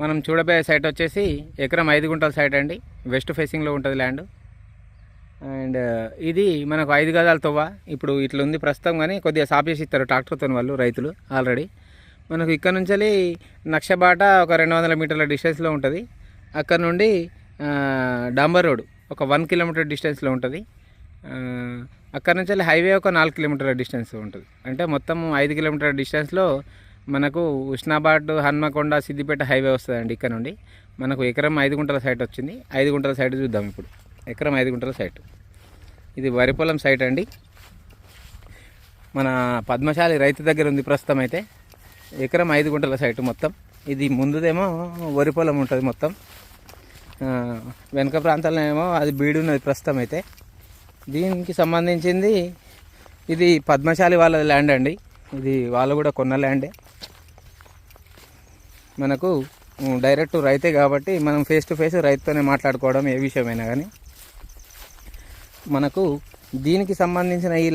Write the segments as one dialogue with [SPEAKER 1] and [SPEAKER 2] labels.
[SPEAKER 1] మనం చూడబోయే సైట్ వచ్చేసి ఎకరం 5 గుంటల సైట్ అండి. వెస్ట్ ఫేసింగ్లో ఉంటుంది ల్యాండ్. అండ్ ఇది మనకు 5 గజాల తవ్వ. ఇప్పుడు ఇట్లా ఉంది ప్రస్తుతం, కానీ కొద్దిగా సాప్ చేసి ఇస్తారు ట్రాక్టర్తో వాళ్ళు రైతులు ఆల్రెడీ. మనకు ఇక్కడ నుంచి నక్షబాట ఒక 200 మీటర్ల డిస్టెన్స్లో ఉంటుంది. అక్కడ నుండి డాంబర్ రోడ్ ఒక 1 కిలోమీటర్ డిస్టెన్స్లో ఉంటుంది. అక్కడ నుంచి హైవే ఒక 4 కిలోమీటర్ల డిస్టెన్స్ ఉంటుంది. అంటే మొత్తం 5 కిలోమీటర్ల డిస్టెన్స్లో మనకు ఉస్నాబాద్, హన్మకొండ, సిద్దిపేట హైవే వస్తుందండి. ఇక్కడ నుండి మనకు ఎకరం 5 గుంటల సైట్ వచ్చింది. 5 గుంటల సైట్ చూద్దాం ఇప్పుడు. ఎకరం 5 గుంటల సైట్. ఇది వరి పొలం సైట్ అండి. మన పద్మశాలి రైతు దగ్గర ఉంది ప్రస్తుతం. అయితే ఎకరం 5 గుంటల సైట్ మొత్తం. ఇది ముందుదేమో వరి పొలం ఉంటుంది మొత్తం. వెనక ప్రాంతాల్లో ఏమో అది బీడు ఉన్నది ప్రస్తుతం. అయితే దీనికి సంబంధించింది ఇది పద్మశాలి వాళ్ళ ల్యాండ్ అండి. ఇది వాళ్ళు కూడా కొన్న ల్యాండే. మనకు డైరెక్ట్ రైతే కాబట్టి మనం ఫేస్ టు ఫేస్ రైతుతోనే మాట్లాడుకోవడం ఏ విషయమైనా. కానీ మనకు దీనికి సంబంధించిన ఈ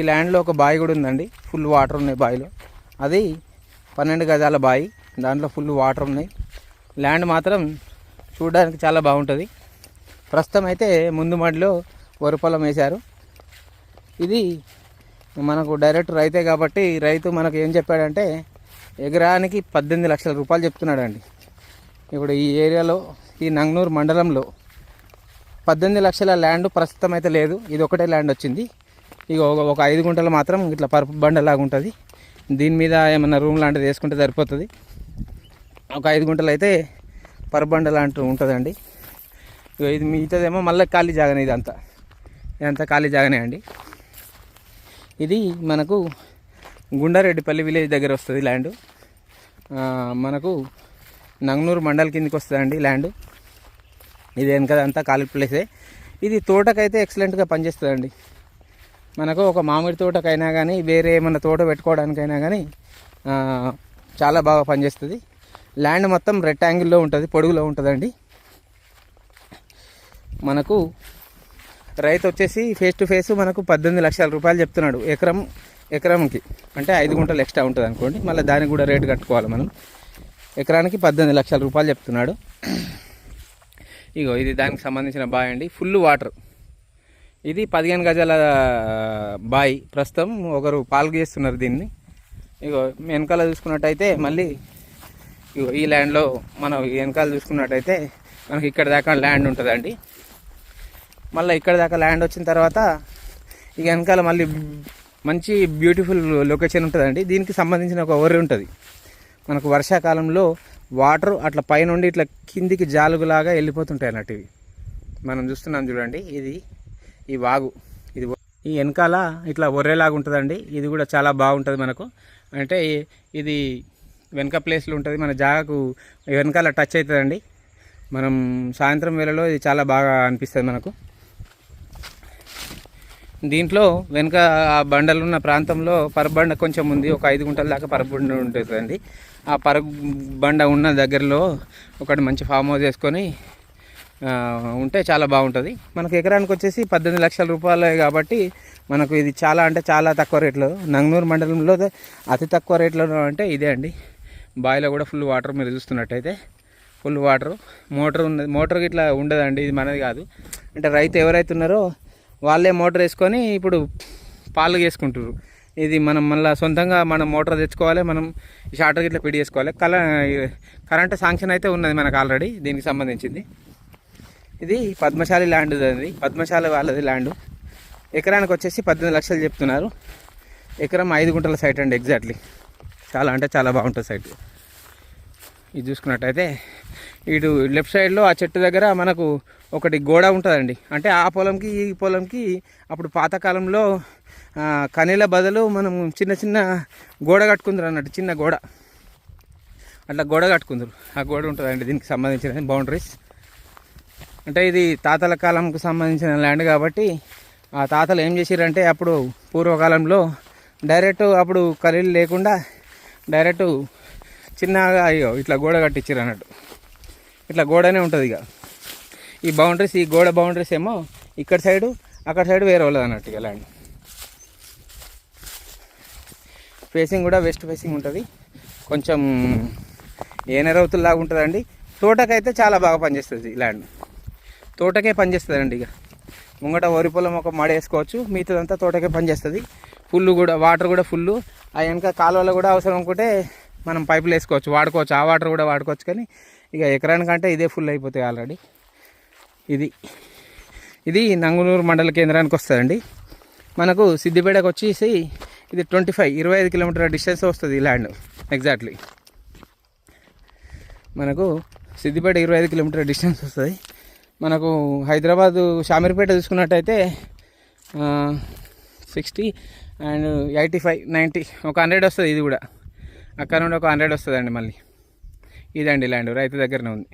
[SPEAKER 1] ల్యాండ్లో ఒక బావి కూడా ఉందండి. ఫుల్ వాటర్ ఉన్నాయి బావిలో. అది 12 గజాల బావి. దాంట్లో ఫుల్ వాటర్ ఉన్నాయి. ల్యాండ్ మాత్రం చూడడానికి చాలా బాగుంటుంది. ప్రస్తుతం అయితే ముందు మడిలో వరి పొలం వేశారు. ఇది మనకు డైరెక్ట్ రైతే కాబట్టి రైతు మనకు ఏం చెప్పాడంటే ఎకరానికి 18 లక్షల రూపాయలు చెప్తున్నాడండి. ఇప్పుడు ఈ ఏరియాలో ఈ నంగనూరు మండలంలో 18 లక్షల ల్యాండ్ ప్రస్తుతం అయితే లేదు. ఇది ఒకటే ల్యాండ్ వచ్చింది. ఇక ఒక 5 గుంటలు మాత్రం ఇట్లా పరుపు బండలాగా ఉంటుంది. దీని మీద ఏమన్నా రూమ్ లాంటిది వేసుకుంటే సరిపోతుంది. ఒక 5 గుంటలు అయితే పరుపు బండ లాంటివి ఉంటుందండి. ఇక ఇది మిగతాదేమో మళ్ళీ ఖాళీ జాగానే. ఇదంతా ఖాళీ జాగానే అండి. ఇది మనకు గుండారెడ్డిపల్లి విలేజ్ దగ్గర వస్తుంది ల్యాండ్. మనకు నంగనూరు మండల్ కిందకి వస్తుందండి ల్యాండ్. ఇది వెనకదంతా ఖాళీ ప్లేసే. ఇది తోటకైతే ఎక్సలెంట్గా పనిచేస్తుందండి. మనకు ఒక మామిడి తోటకైనా కానీ వేరే ఏమన్నా తోట పెట్టుకోవడానికైనా కానీ చాలా బాగా పనిచేస్తుంది. ల్యాండ్ మొత్తం రెక్టాంగిల్లో ఉంటుంది, పొడుగులో ఉంటుందండి. మనకు రైతు వచ్చేసి ఫేస్ టు ఫేస్ మనకు 18 లక్షల రూపాయలు చెప్తున్నాడు ఎకరంకి. అంటే 5 గుంటలు ఎక్స్ట్రా ఉంటుంది అనుకోండి. మళ్ళీ దానికి కూడా రేటు కట్టుకోవాలి మనం. ఎకరానికి 18 లక్షల రూపాయలు చెప్తున్నాడు. ఇగో ఇది దానికి సంబంధించిన బావి అండి. Full water. ఇది 15 గజాల బావి. ప్రస్తుతం ఒకరు పాలు చేస్తున్నారు దీన్ని. ఇగో వెనకాల చూసుకున్నట్టయితే మళ్ళీ ఇగో ఈ ల్యాండ్లో మనం వెనకాల చూసుకున్నట్టయితే మనకి ఇక్కడ దాకా ల్యాండ్ ఉంటుందండి. మళ్ళీ ఇక్కడ దాకా ల్యాండ్ వచ్చిన తర్వాత ఇక వెనకాల మళ్ళీ మంచి బ్యూటిఫుల్ లొకేషన్ ఉంటుందండి. దీనికి సంబంధించిన ఒక ఒర్రె ఉంటుంది. మనకు వర్షాకాలంలో వాటర్ అట్లా పైనుండి ఇట్లా కిందికి జాలుగులాగా వెళ్ళిపోతుంటాయి అన్నట్టు. ఇవి మనం చూస్తున్నాం చూడండి. ఇది ఈ వాగు. ఇది ఈ వెనకాల ఇట్లా ఒర్రెలాగా ఉంటుందండి. ఇది కూడా చాలా బాగుంటుంది మనకు. అంటే ఇది వెనక ప్లేస్లో ఉంటుంది. మన జాగాకు వెనకాల టచ్ అవుతుందండి. మనం సాయంత్రం వేళలో ఇది చాలా బాగా అనిపిస్తుంది మనకు. దీంట్లో వెనుక ఆ బండలు ఉన్న ప్రాంతంలో పరబండ కొంచెం ఉంది. ఒక 5 గుంటల దాకా పరబండ ఉంటుందండి. ఆ పరబండ ఉన్న దగ్గరలో ఒకటి మంచి ఫామ్ హౌస్ వేసుకొని ఉంటే చాలా బాగుంటుంది. మనకు ఎకరానికి వచ్చేసి 18 లక్షల రూపాయలే కాబట్టి మనకు ఇది చాలా అంటే చాలా తక్కువ రేట్లో. నంగనూరు మండలంలో అతి తక్కువ రేట్లో అంటే ఇదే అండి. బావిలో కూడా ఫుల్ వాటర్. మీరు చూస్తున్నట్టయితే ఫుల్ వాటర్. మోటార్ ఉన్నది. మోటార్కి ఇట్లా ఉండదండి. ఇది మనది కాదు. అంటే రైతు ఎవరైతే ఉన్నారో వాళ్ళే మోటార్ వేసుకొని ఇప్పుడు పాలు చేసుకుంటారు. ఇది మనం మళ్ళీ సొంతంగా మనం మోటార్ తెచ్చుకోవాలి. మనం షార్టర్ ఇట్లా ఫిట్ చేసుకోవాలి. కరెంట్ శాంక్షన్ అయితే ఉన్నది మనకు ఆల్రెడీ దీనికి సంబంధించింది. ఇది పద్మశాలి ల్యాండ్. అది పద్మశాలి వాళ్ళది ల్యాండ్. ఎకరానికి వచ్చేసి 18 లక్షలు చెప్తున్నారు. ఎకరం 5 గుంటల సైట్ అండి. ఎగ్జాక్ట్లీ చాలా అంటే చాలా బాగుంటుంది సైట్. ఇది చూసుకున్నట్టయితే ఇటు లెఫ్ట్ సైడ్లో ఆ చెట్టు దగ్గర మనకు ఒకటి గోడ ఉంటుందండి. అంటే ఆ పొలంకి ఈ పొలంకి అప్పుడు పాతకాలంలో కనీల బదులు మనం చిన్న చిన్న గోడ కట్టుకుందరు అన్నట్టు. చిన్న గోడ అట్లా గోడ కట్టుకుందరు. ఆ గోడ ఉంటుందండి దీనికి సంబంధించిన బౌండరీస్. అంటే ఇది తాతల కాలంకు సంబంధించిన ల్యాండ్ కాబట్టి ఆ తాతలు ఏం చేసిరంటే అప్పుడు పూర్వకాలంలో డైరెక్ట్ అప్పుడు ఖరీలు లేకుండా డైరెక్ట్ చిన్నగా అయ్యో ఇట్లా గోడ కట్టించారు అన్నట్టు. ఇట్లా గోడనే ఉంటుంది. ఇక ఈ బౌండరీస్, ఈ గోడ బౌండరీస్ ఏమో ఇక్కడ సైడు అక్కడ సైడు వేరే వాళ్ళది అన్నట్టు. ఇక ల్యాండ్ ఫేసింగ్ కూడా వెస్ట్ ఫేసింగ్ ఉంటుంది. కొంచెం ఏనరవుతులాగా ఉంటుందండి. తోటకైతే చాలా బాగా పనిచేస్తుంది ఈ ల్యాండ్. తోటకే పనిచేస్తుందండి. ఇక ముంగట వరి పొలం ఒక మడ వేసుకోవచ్చు, మిగతాదంతా తోటకే పనిచేస్తుంది. ఫుల్ కూడా వాటర్ కూడా ఫుల్. ఆ వెనక కాలువలో కూడా అవసరం అనుకుంటే మనం పైపులు వేసుకోవచ్చు, వాడుకోవచ్చు. ఆ వాటర్ కూడా వాడుకోవచ్చు. కానీ ఇక ఎకరానికంటే ఇదే ఫుల్ అయిపోతాయి ఆల్రెడీ. ఇది నంగునూరు మండల కేంద్రానికి వస్తుందండి. మనకు సిద్దిపేటకు వచ్చేసి ఇది 25 కిలోమీటర్ల డిస్టెన్స్ వస్తుంది ఈ ల్యాండ్. ఎగ్జాక్ట్లీ మనకు సిద్దిపేట 25 కిలోమీటర్ల డిస్టెన్స్ వస్తుంది. మనకు హైదరాబాదు షామీర్పేట చూసుకున్నట్టయితే 60 అండ్ 85, 90 ఒక 100 వస్తుంది. ఇది కూడా అక్కడ నుండి ఒక 100 వస్తుందండి. మళ్ళీ ఇదండి ల్యాండ్ రైతు దగ్గరనే ఉంది.